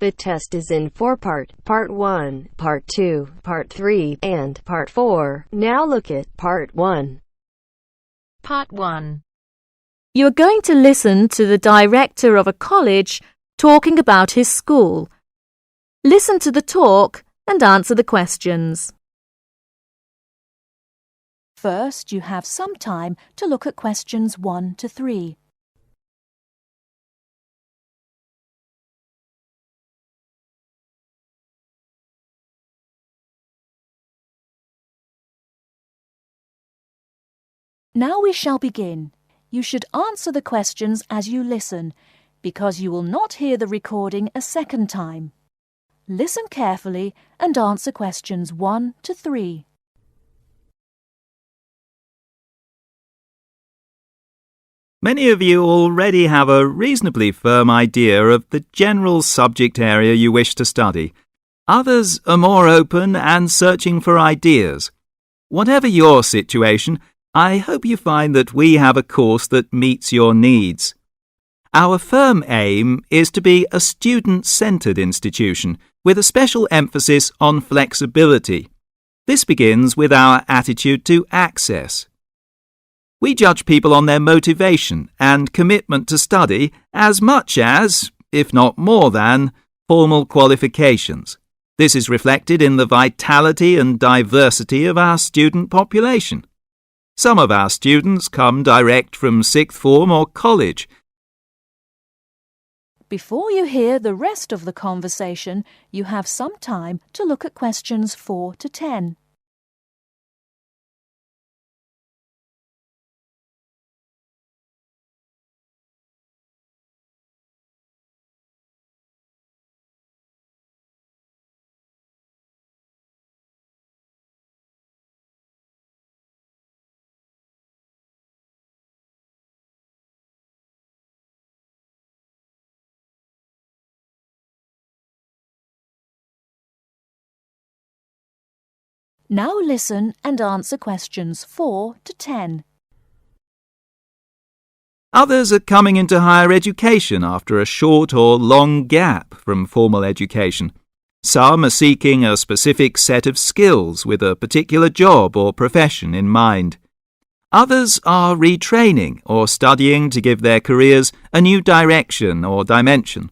The test is in 4 parts: Part 1, Part 2, Part 3, and Part 4. Now look at Part 1. Part 1. You are going to listen to the director of a college talking about his school. Listen to the talk and answer the questions. First, you have some time to look at questions 1 to 3. Now we shall begin. You should answer the questions as you listen, because you will not hear the recording a second time. Listen carefully and answer questions 1 to 3. Many of you already have a reasonably firm idea of the general subject area you wish to study. Others are more open and searching for ideas. Whatever your situation, I hope you find that we have a course that meets your needs. Our firm aim is to be a student-centred institution with a special emphasis on flexibility. This begins with our attitude to access. We judge people on their motivation and commitment to study as much as, if not more than, formal qualifications. This is reflected in the vitality and diversity of our student population. Some of our students come direct from sixth form or college. Before you hear the rest of the conversation, you have some time to look at questions 4 to 10. Now listen and answer questions 4 to 10. Others are coming into higher education after a short or long gap from formal education. Some are seeking a specific set of skills with a particular job or profession in mind. Others are retraining or studying to give their careers a new direction or dimension.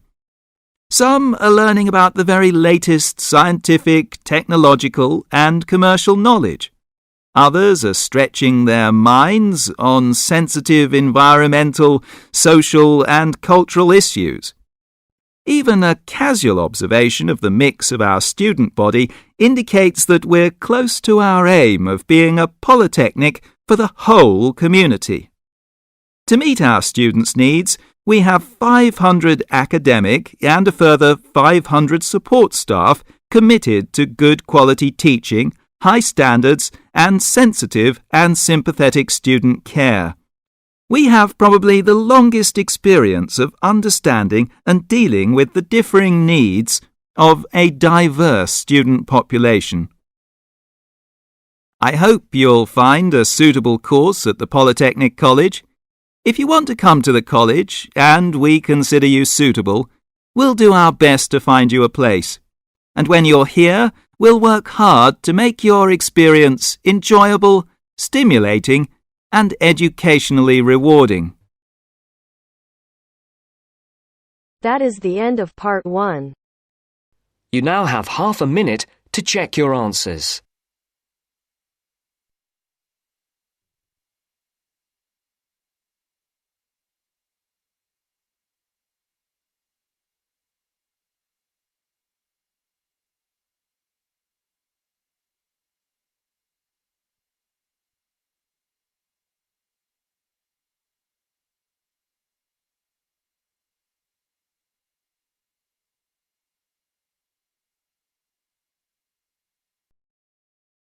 Some are learning about the very latest scientific, technological and commercial knowledge. Others are stretching their minds on sensitive environmental, social and cultural issues. Even a casual observation of the mix of our student body indicates that we're close to our aim of being a polytechnic for the whole community. To meet our students' needs, we have 500 academic and a further 500 support staff committed to good quality teaching, high standards, and sensitive and sympathetic student care. We have probably the longest experience of understanding and dealing with the differing needs of a diverse student population. I hope you'll find a suitable course at the Polytechnic College. If you want to come to the college and we consider you suitable, we'll do our best to find you a place. And when you're here, we'll work hard to make your experience enjoyable, stimulating, and educationally rewarding. That is the end of Part 1. You now have half a minute to check your answers.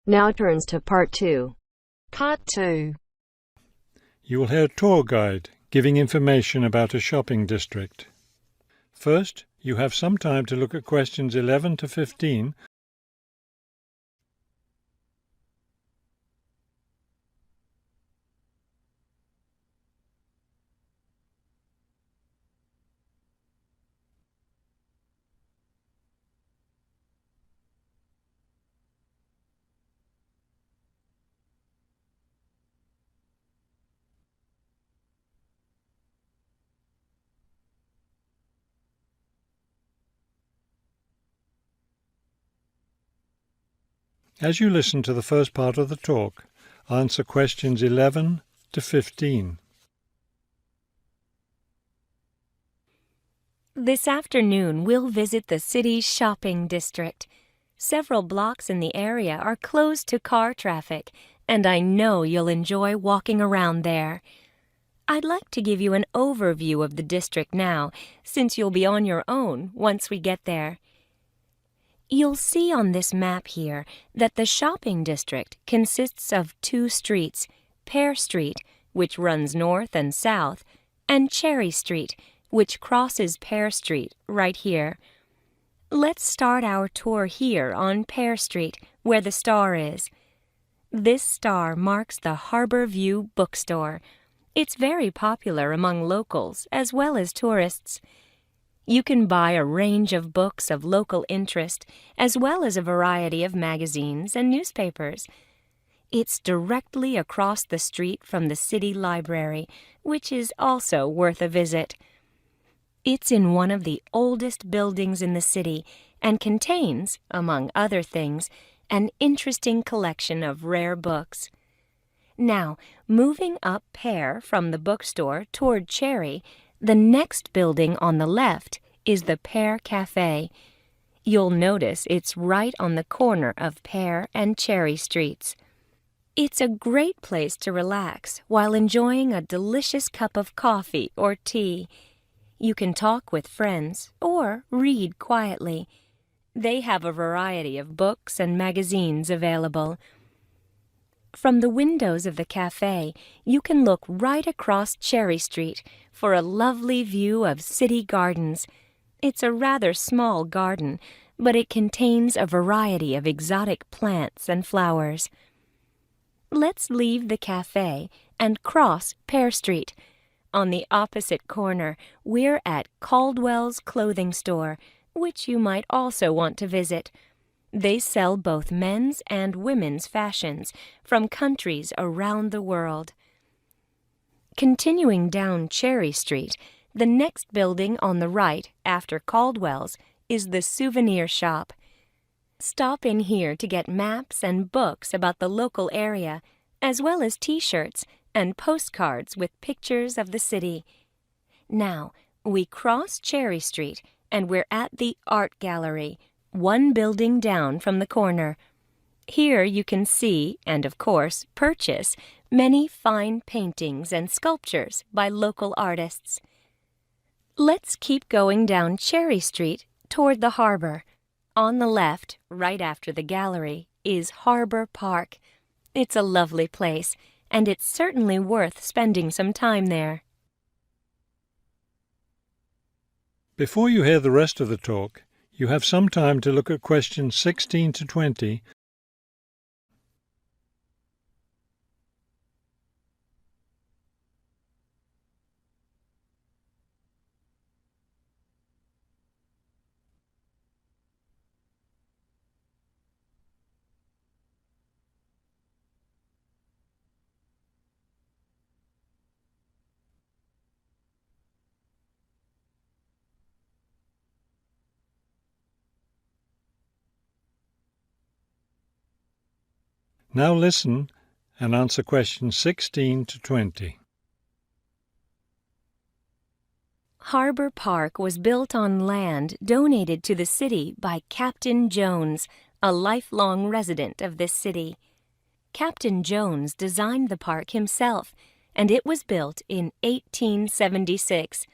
Now turns to Part 2. Part 2. You will hear a tour guide giving information about a shopping district. First, you have some time to look at questions 11 to 15. As you listen to the first part of the talk, answer questions 11 to 15. This afternoon, we'll visit the city's shopping district. Several blocks in the area are closed to car traffic, and I know you'll enjoy walking around there. I'd like to give you an overview of the district now, since you'll be on your own once we get there. You'll see on this map here that the shopping district consists of two streets, Pear Street, which runs north and south, and Cherry Street, which crosses Pear Street right here. Let's start our tour here on Pear Street, where the star is. This star marks the Harbor View bookstore. It's very popular among locals as well as tourists. You can buy a range of books of local interest, as well as a variety of magazines and newspapers. It's directly across the street from the city library, which is also worth a visit. It's in one of the oldest buildings in the city and contains, among other things, an interesting collection of rare books. Now, moving up Pear from the bookstore toward Cherry, the next building on the left is the Pear Cafe. You'll notice it's right on the corner of Pear and Cherry Streets. It's a great place to relax while enjoying a delicious cup of coffee or tea. You can talk with friends or read quietly. They have a variety of books and magazines available. From the windows of the cafe, you can look right across Cherry Street for a lovely view of city gardens. It's a rather small garden, but it contains a variety of exotic plants and flowers. Let's leave the cafe and cross Pear Street. On the opposite corner, we're at Caldwell's clothing store, which you might also want to visit. They sell both men's and women's fashions from countries around the world. Continuing down Cherry Street, the next building on the right after Caldwell's is the souvenir shop. Stop in here to get maps and books about the local area, as well as T-shirts and postcards with pictures of the city. Now, we cross Cherry Street and we're at the Art Gallery, one building down from the corner. Here you can see, and of course purchase, many fine paintings and sculptures by local artists. Let's keep going down Cherry Street toward the harbor. On the left, right after the gallery, is Harbor Park. It's a lovely place, and it's certainly worth spending some time there. Before you hear the rest of the talk, you have some time to look at questions 16 to 20. Now listen and answer questions 16 to 20. Harbor Park was built on land donated to the city by Captain Jones, a lifelong resident of this city. Captain Jones designed the park himself, and it was built in 1876.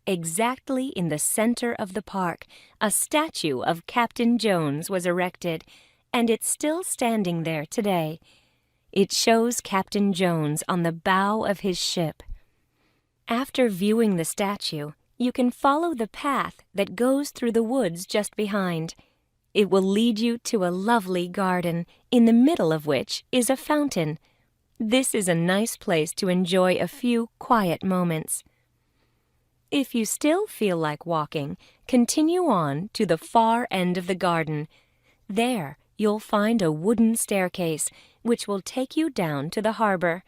Exactly in the center of the park, a statue of Captain Jones was erected, and it's still standing there today. It shows Captain Jones on the bow of his ship. After viewing the statue, you can follow the path that goes through the woods just behind. It will lead you to a lovely garden, in the middle of which is a fountain. This is a nice place to enjoy a few quiet moments. If you still feel like walking, continue on to the far end of the garden. There, you'll find a wooden staircase, which will take you down to the harbor.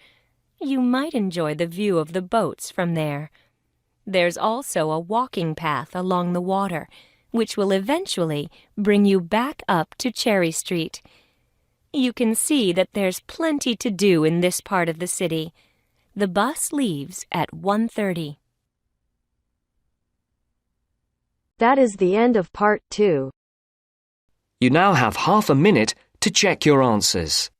You might enjoy the view of the boats from there. There's also a walking path along the water, which will eventually bring you back up to Cherry Street. You can see that there's plenty to do in this part of the city. The bus leaves at 1:30. That is the end of part 2. You now have half a minute to check your answers.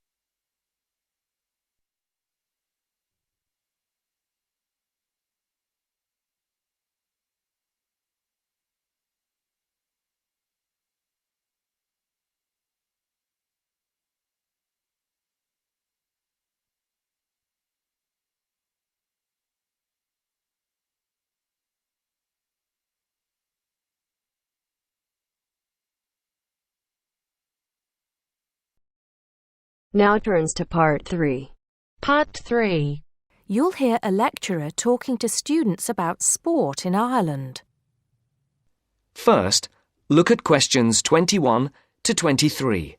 Now turns to part 3. Part 3. You'll hear a lecturer talking to students about sport in Ireland. First, look at questions 21 to 23.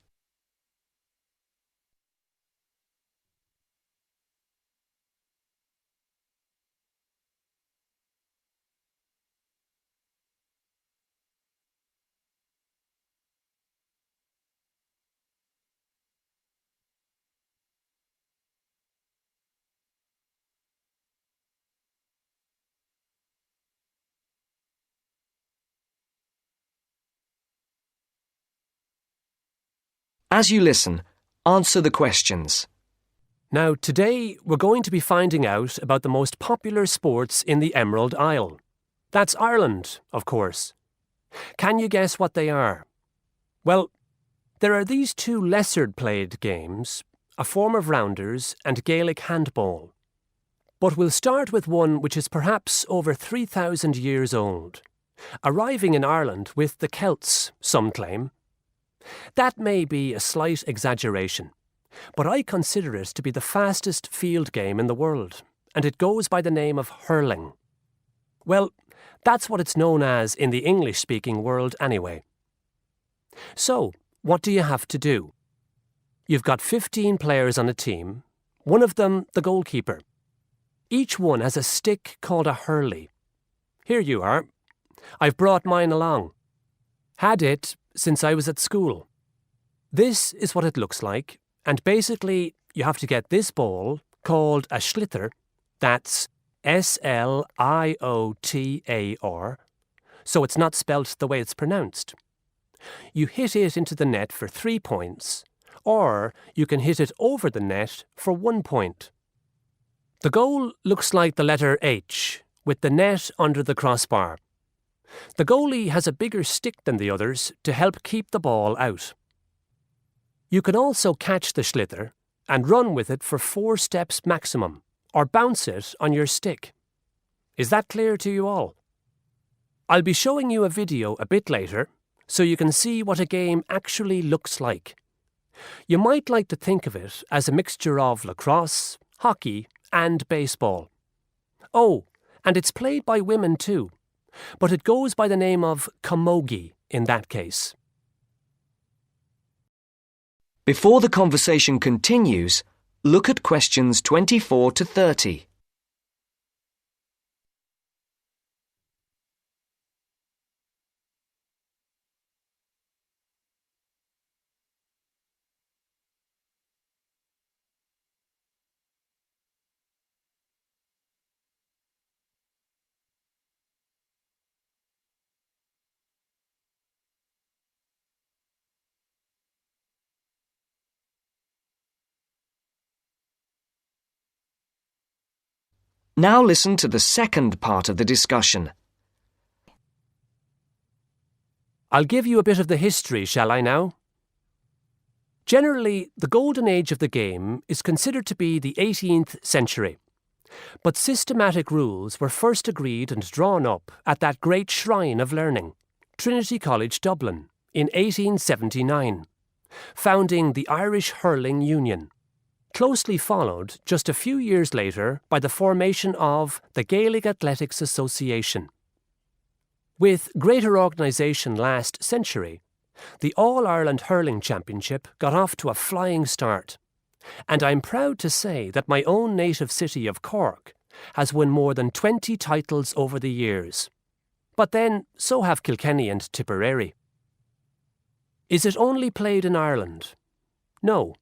As you listen, answer the questions. Now, today we're going to be finding out about the most popular sports in the Emerald Isle. That's Ireland, of course. Can you guess what they are? Well, there are these two lesser-played games, a form of rounders and Gaelic handball. But we'll start with one which is perhaps over 3,000 years old, arriving in Ireland with the Celts, some claim. That may be a slight exaggeration, but I consider it to be the fastest field game in the world, and it goes by the name of hurling. Well, that's what it's known as in the English-speaking world anyway. So, what do you have to do? You've got 15 players on a team, one of them the goalkeeper. Each one has a stick called a hurley. Here you are. I've brought mine along. Had it since I was at school. This is what it looks like, and basically you have to get this ball, called a sliotar, that's S-L-I-O-T-A-R, so it's not spelt the way it's pronounced. You hit it into the net for 3 points, or you can hit it over the net for 1 point. The goal looks like the letter H, with the net under the crossbar. The goalie has a bigger stick than the others to help keep the ball out. You can also catch the sliotar and run with it for 4 steps maximum, or bounce it on your stick. Is that clear to you all? I'll be showing you a video a bit later, so you can see what a game actually looks like. You might like to think of it as a mixture of lacrosse, hockey, and baseball. Oh, and it's played by women too, but it goes by the name of camogie in that case. Before the conversation continues, look at questions 24 to 30. Now listen to the second part of the discussion. I'll give you a bit of the history, shall I now? Generally, the golden age of the game is considered to be the 18th century. But systematic rules were first agreed and drawn up at that great shrine of learning, Trinity College Dublin, in 1879, founding the Irish Hurling Union, closely followed just a few years later by the formation of the Gaelic Athletics Association. With greater organisation last century, the All-Ireland Hurling Championship got off to a flying start, and I'm proud to say that my own native city of Cork has won more than 20 titles over the years. But then, so have Kilkenny and Tipperary. Is it only played in Ireland? No.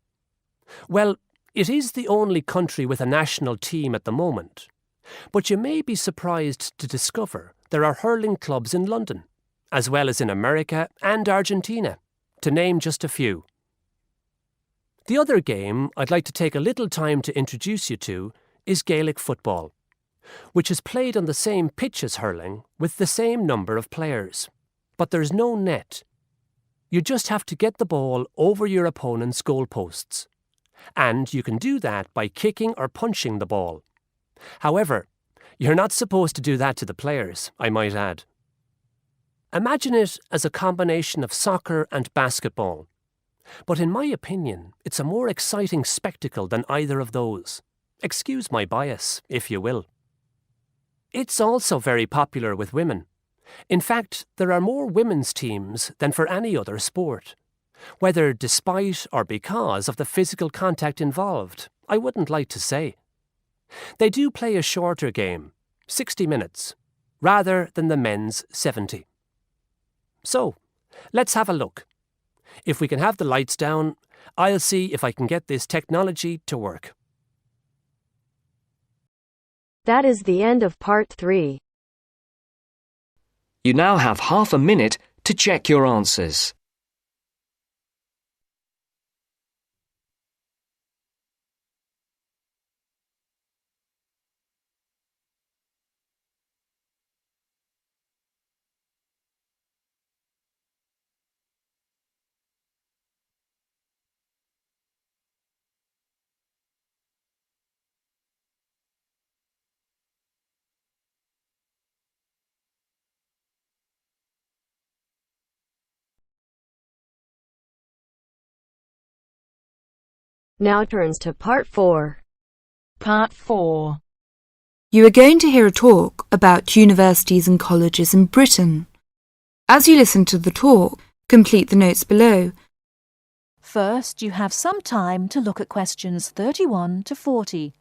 Well, it is the only country with a national team at the moment. But you may be surprised to discover there are hurling clubs in London, as well as in America and Argentina, to name just a few. The other game I'd like to take a little time to introduce you to is Gaelic football, which is played on the same pitch as hurling with the same number of players. But there's no net. You just have to get the ball over your opponent's goalposts. And you can do that by kicking or punching the ball. However, you're not supposed to do that to the players, I might add. Imagine it as a combination of soccer and basketball. But in my opinion, it's a more exciting spectacle than either of those. Excuse my bias, if you will. It's also very popular with women. In fact, there are more women's teams than for any other sport. Whether despite or because of the physical contact involved, I wouldn't like to say. They do play a shorter game, 60 minutes, rather than the men's 70. So, let's have a look. If we can have the lights down, I'll see if I can get this technology to work. That is the end of part 3. You now have half a minute to check your answers. Now turns to part 4. Part 4. You are going to hear a talk about universities and colleges in Britain. As you listen to the talk, complete the notes below. First, you have some time to look at questions 31 to 40.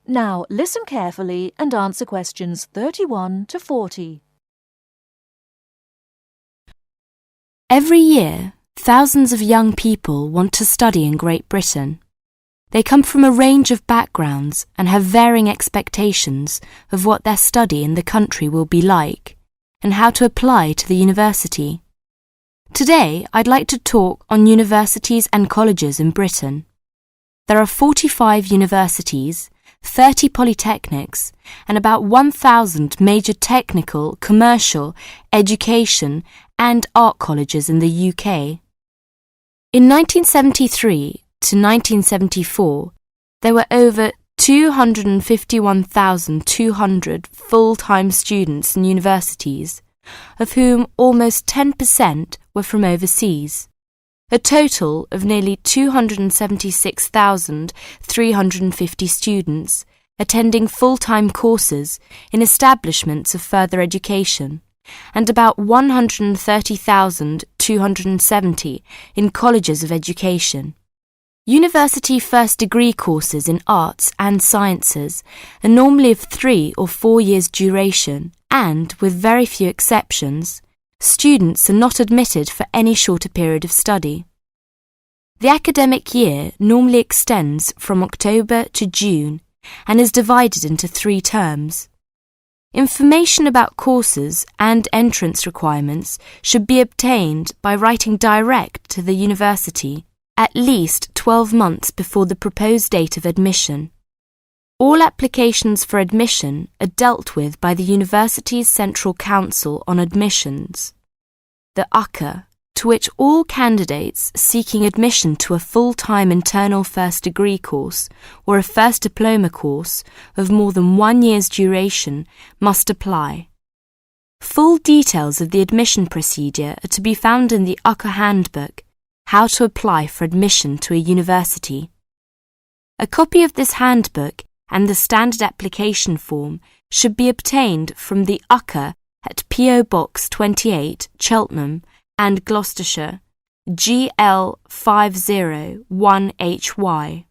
Now, listen carefully and answer questions 31 to 40. Every year, thousands of young people want to study in Great Britain. They come from a range of backgrounds and have varying expectations of what their study in the country will be like and how to apply to the university. Today, I'd like to talk on universities and colleges in Britain. There are 45 universities, 30 polytechnics, and about 1,000 major technical, commercial, education and art colleges in the UK. In 1973 to 1974, there were over 251,200 full-time students in universities, of whom almost 10% were from overseas. A total of nearly 276,350 students attending full-time courses in establishments of further education, and about 130,270 in colleges of education. University first degree courses in arts and sciences are normally of 3 or 4 years duration, and, with very few exceptions, students are not admitted for any shorter period of study. The academic year normally extends from October to June and is divided into 3 terms. Information about courses and entrance requirements should be obtained by writing direct to the university at least 12 months before the proposed date of admission. All applications for admission are dealt with by the University's Central Council on Admissions, the UCA, to which all candidates seeking admission to a full-time internal first degree course or a first diploma course of more than 1 year's duration must apply. Full details of the admission procedure are to be found in the UCA Handbook, How to Apply for Admission to a University. A copy of this handbook and the standard application form should be obtained from the UCA at P.O. Box 28, Cheltenham and Gloucestershire, GL 501HY.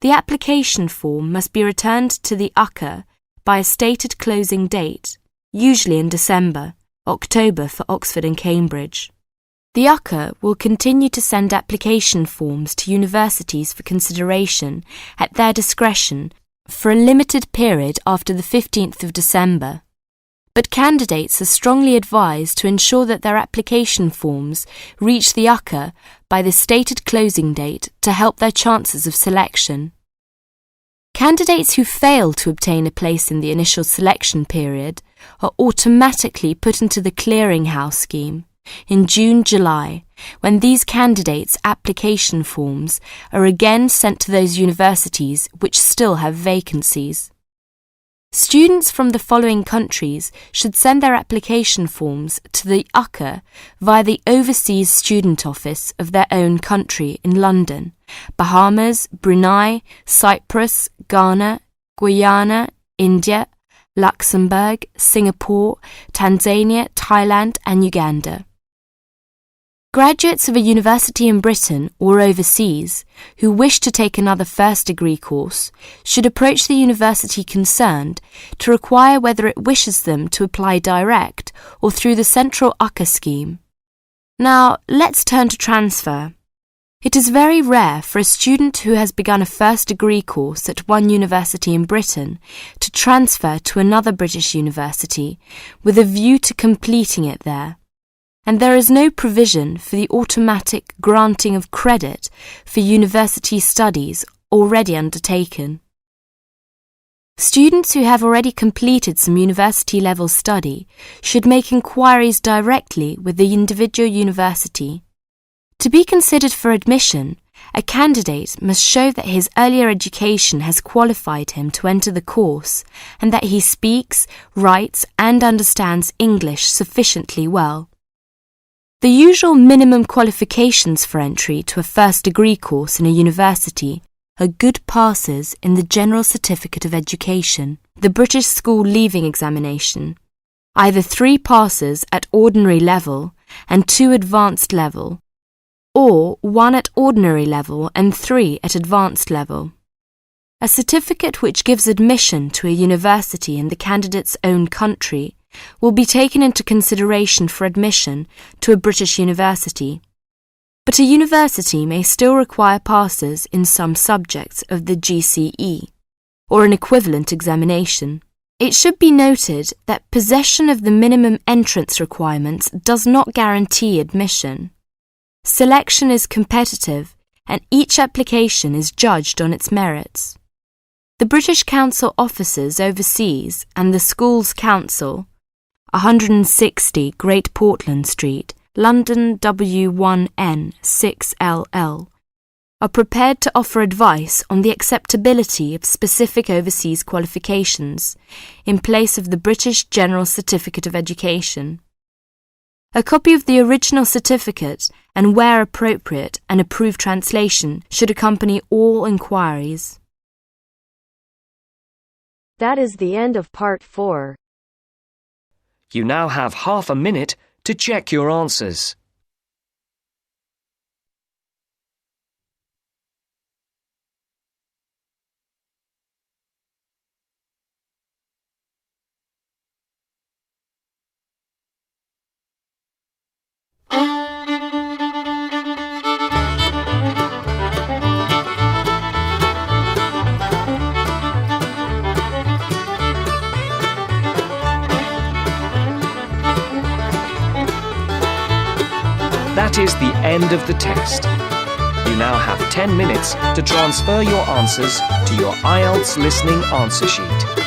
The application form must be returned to the UCA by a stated closing date, usually in December, October for Oxford and Cambridge. The UCA will continue to send application forms to universities for consideration at their discretion for a limited period after the 15th of December. But candidates are strongly advised to ensure that their application forms reach the UCA by the stated closing date to help their chances of selection. Candidates who fail to obtain a place in the initial selection period are automatically put into the clearinghouse scheme in June-July, when these candidates' application forms are again sent to those universities which still have vacancies. Students from the following countries should send their application forms to the UCA via the Overseas Student Office of their own country in London: Bahamas, Brunei, Cyprus, Ghana, Guyana, India, Luxembourg, Singapore, Tanzania, Thailand and Uganda. Graduates of a university in Britain or overseas who wish to take another first degree course should approach the university concerned to inquire whether it wishes them to apply direct or through the central UCA scheme. Now, let's turn to transfer. It is very rare for a student who has begun a first degree course at one university in Britain to transfer to another British university with a view to completing it there. And there is no provision for the automatic granting of credit for university studies already undertaken. Students who have already completed some university-level study should make inquiries directly with the individual university. To be considered for admission, a candidate must show that his earlier education has qualified him to enter the course and that he speaks, writes and understands English sufficiently well. The usual minimum qualifications for entry to a first degree course in a university are good passes in the General Certificate of Education, the British School Leaving Examination, either 3 passes at ordinary level and 2 advanced level, or 1 at ordinary level and 3 at advanced level. A certificate which gives admission to a university in the candidate's own country will be taken into consideration for admission to a British university, but a university may still require passes in some subjects of the GCE, or an equivalent examination. It should be noted that possession of the minimum entrance requirements does not guarantee admission. Selection is competitive, and each application is judged on its merits. The British Council offices overseas and the Schools Council, 160 Great Portland Street, London W1N 6LL, are prepared to offer advice on the acceptability of specific overseas qualifications in place of the British General Certificate of Education. A copy of the original certificate and, where appropriate, an approved translation should accompany all inquiries. That is the end of part 4. You now have half a minute to check your answers. That is the end of the test. You now have 10 minutes to transfer your answers to your Ielts listening answer sheet.